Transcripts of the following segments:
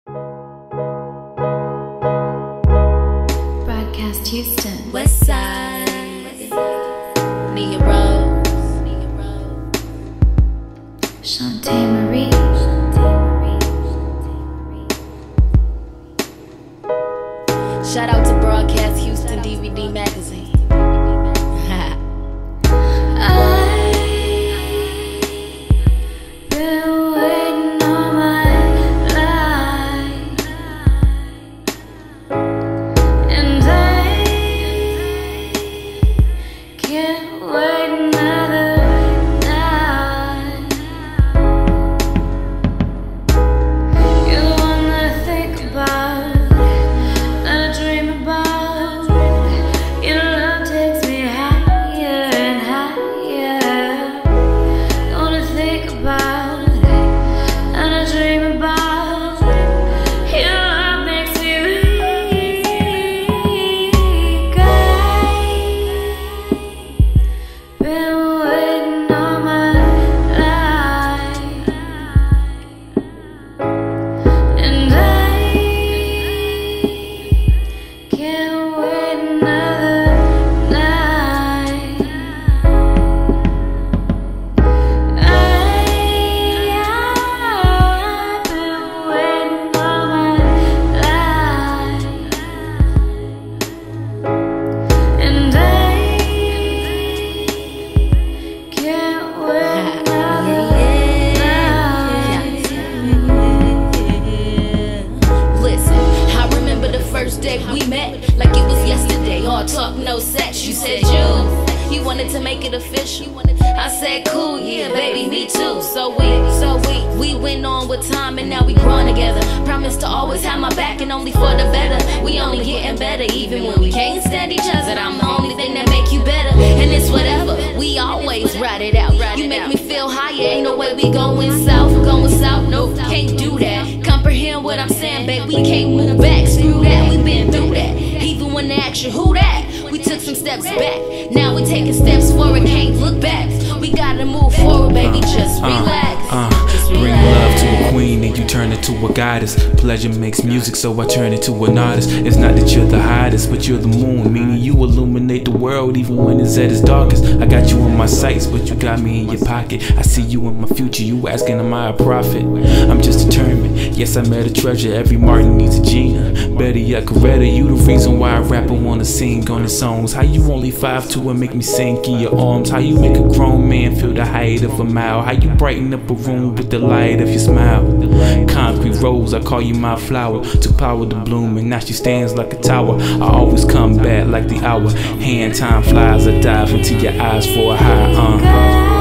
Broadcast Houston. West Side, Nia Rose, Shantae Marie. shout out to Broadcast Houston DVD magazine. We met like it was yesterday. All talk, no sex. You said you wanted to make it official. I said cool, yeah, baby, me too. So we went on with time and now we growing together. Promise to always have my back and only for the better. We only getting better even when we can't stand each other. I'm the only thing that make you better, and it's whatever. We always ride it out. You make me feel higher. Ain't no way we going south. Nope, can't do that. Comprehend what I'm saying, babe. We can't move back. Screw that. We been through that. Even when they ask you who that, we took some steps back. Now we taking steps forward. Can't look back. We gotta move forward, baby. Just relax. Bring love to a queen and you turn it to a goddess. Pleasure makes music, so I turn it to an artist. It's not that you're the hottest, but you're the moon, meaning you illuminate the world even when it's at its darkest. I got you in my sights, but you got me in your pocket. I see you in my future, you asking am I a prophet? I'm just determined, yes I met a treasure. Every Martin needs a Gina. Better yet, Coretta, you the reason why a rapper wanna sing on his songs. How you only 5'2" and make me sink in your arms? How you make a grown man feel the height of a mile? How you brighten up a room with the light of your smile? Concrete rose, I call you my flower. Took power to bloom and now she stands like a tower. I always come back like the hour. Hand time flies, I dive into your eyes for a high.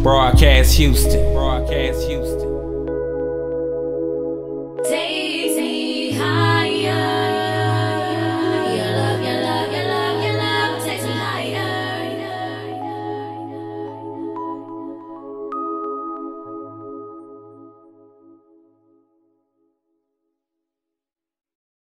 Broadcast Houston.